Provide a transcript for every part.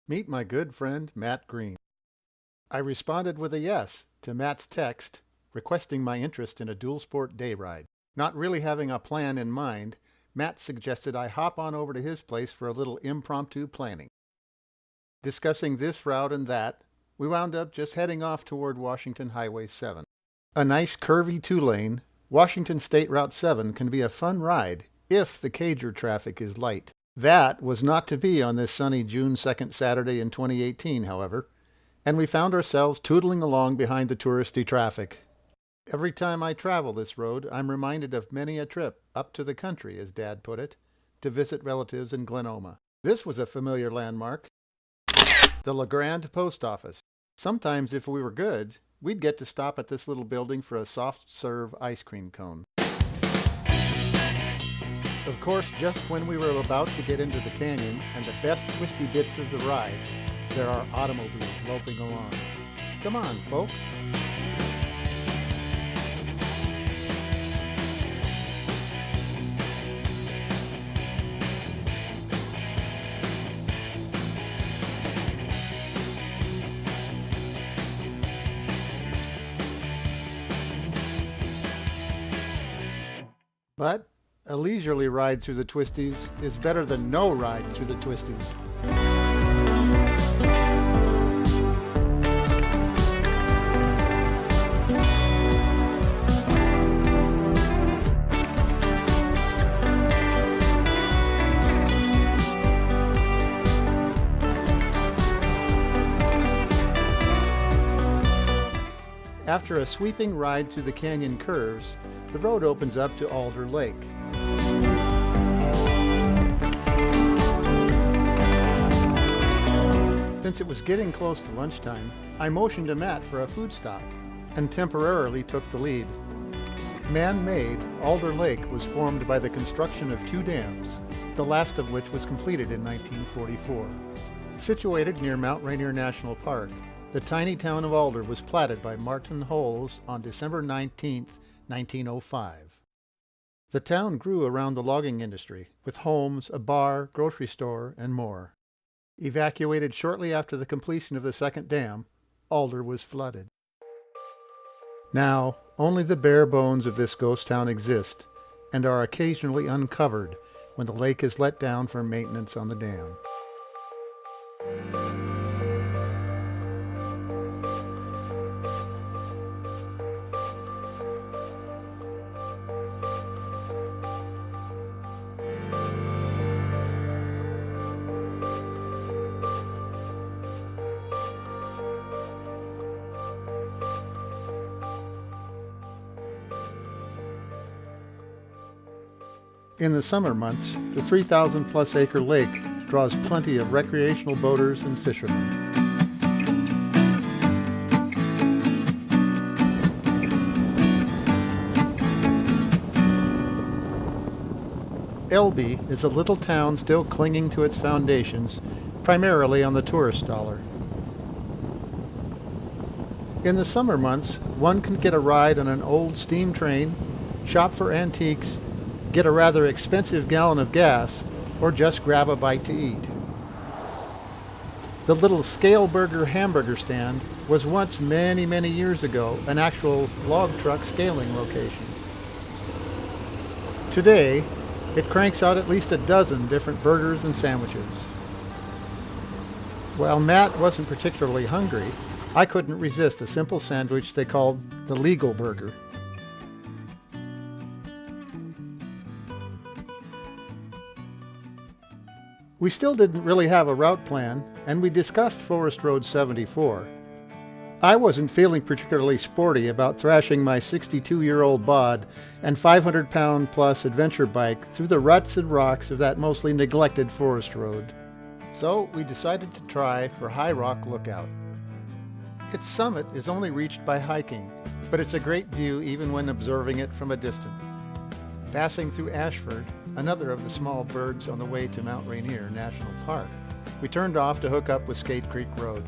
Meet my good friend Matt Green. I responded with a yes to Matt's text requesting my interest in a dual sport day ride. Not really having a plan in mind, Matt suggested I hop on over to his place for a little impromptu planning. Discussing this route and that, we wound up just heading off toward Washington Highway 7. A nice curvy two-lane, Washington State Route 7 can be a fun ride if the cager traffic is light. That was not to be on this sunny June 2nd Saturday in 2018, however, and we found ourselves tootling along behind the touristy traffic. Every time I travel this road, I'm reminded of many a trip up to the country, as Dad put it, to visit relatives in Glenoma. This was a familiar landmark, the La Grande Post Office. Sometimes, if we were good, we'd get to stop at this little building for a soft-serve ice cream cone. Of course, just when we were about to get into the canyon and the best twisty bits of the ride, there are automobiles loping along. Come on, folks. But a leisurely ride through the twisties is better than no ride through the twisties. After a sweeping ride through the canyon curves, the road opens up to Alder Lake. Since it was getting close to lunchtime, I motioned to Matt for a food stop and temporarily took the lead. Man-made, Alder Lake was formed by the construction of two dams, the last of which was completed in 1944. Situated near Mount Rainier National Park, the tiny town of Alder was platted by Martin Holes on December 19, 1905. The town grew around the logging industry, with homes, a bar, grocery store, and more. Evacuated shortly after the completion of the second dam, Alder was flooded. Now, only the bare bones of this ghost town exist, and are occasionally uncovered when the lake is let down for maintenance on the dam. In the summer months, the 3,000-plus acre lake draws plenty of recreational boaters and fishermen. Elby is a little town still clinging to its foundations, primarily on the tourist dollar. In the summer months, one can get a ride on an old steam train, shop for antiques, get a rather expensive gallon of gas, or just grab a bite to eat. The little Scale Burger hamburger stand was once many years ago an actual log truck scaling location. Today, it cranks out at least a dozen different burgers and sandwiches. While Matt wasn't particularly hungry, I couldn't resist a simple sandwich they called the legal burger. We still didn't really have a route plan, and we discussed Forest Road 74. I wasn't feeling particularly sporty about thrashing my 62-year-old bod and 500-pound-plus adventure bike through the ruts and rocks of that mostly neglected forest road. So we decided to try for High Rock Lookout. Its summit is only reached by hiking, but it's a great view even when observing it from a distance. Passing through Ashford, another of the small bergs on the way to Mount Rainier National Park, we turned off to hook up with Skate Creek Road.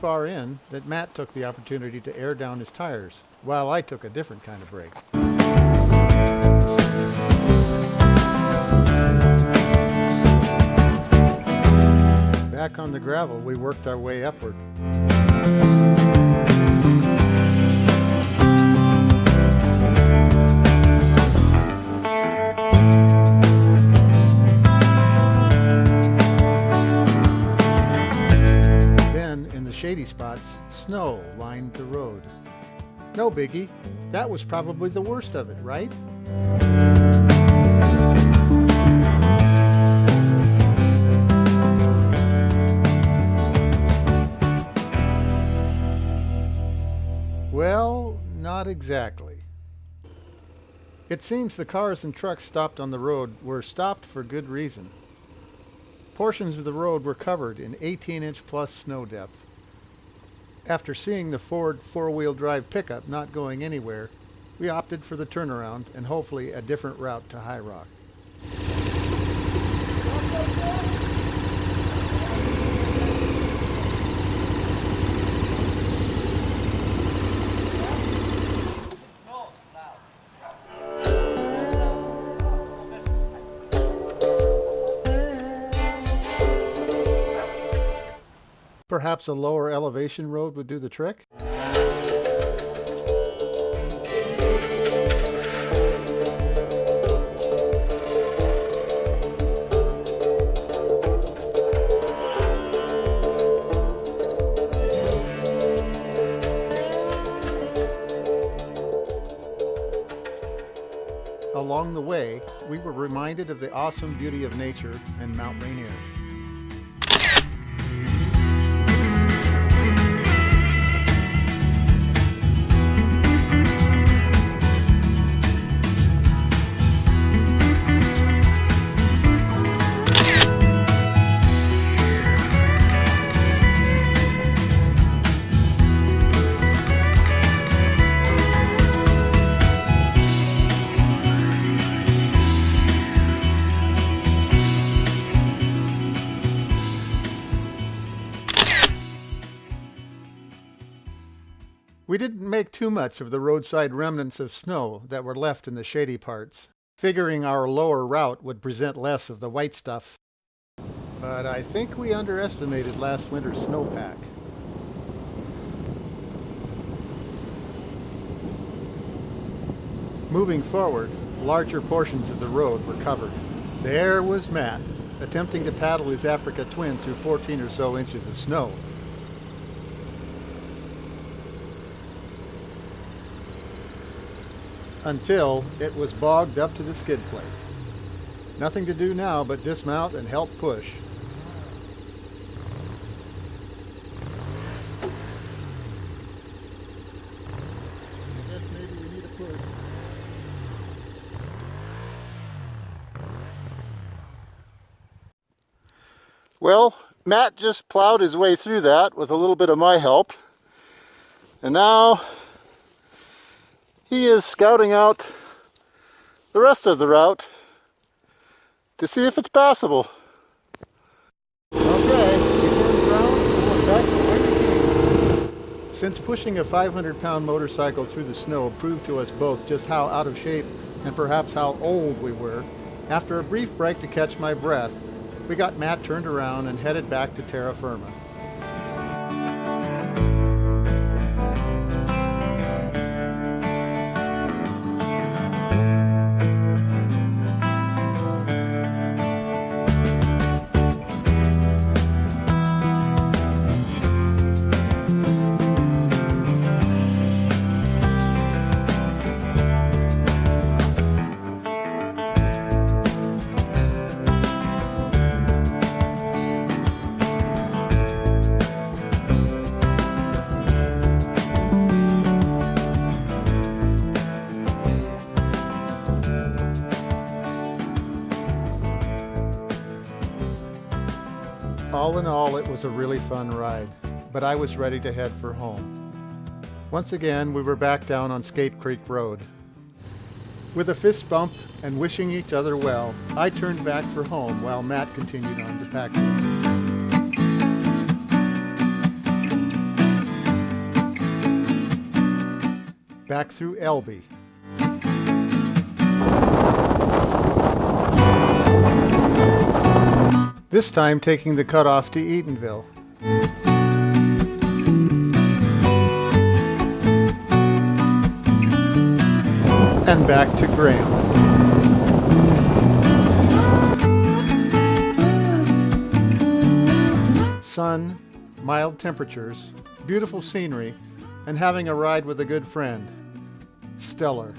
far in that Matt took the opportunity to air down his tires, while I took a different kind of break. Back on the gravel, we worked our way upward. Then, in the shady spots, snow lined the road. No biggie. That was probably the worst of it, right? Well, not exactly. It seems the cars and trucks stopped on the road were stopped for good reason. Portions of the road were covered in 18-inch plus snow depth. After seeing the Ford four-wheel drive pickup not going anywhere, we opted for the turnaround and hopefully a different route to High Rock. Perhaps a lower elevation road would do the trick? Along the way, we were reminded of the awesome beauty of nature and Mount Rainier. We didn't make too much of the roadside remnants of snow that were left in the shady parts, figuring our lower route would present less of the white stuff. But I think we underestimated last winter's snowpack. Moving forward, larger portions of the road were covered. There was Matt, attempting to paddle his Africa Twin through 14 or so inches of snow. Until it was bogged up to the skid plate. Nothing to do now but dismount and help push. I guess maybe we need a push. Well, Matt just plowed his way through that with a little bit of my help. And now he is scouting out the rest of the route to see if it's passable. Okay, he turns around and we're back to where we came. Since pushing a 500-pound motorcycle through the snow proved to us both just how out of shape and perhaps how old we were, after a brief break to catch my breath, we got Matt turned around and headed back to terra firma. All in all, it was a really fun ride, but I was ready to head for home. Once again, we were back down on Skate Creek Road. With a fist bump and wishing each other well, I turned back for home while Matt continued on to pack. back through Elby. This time taking the cutoff to Eatonville. And back to Graham. Sun, mild temperatures, beautiful scenery, and having a ride with a good friend. Stellar.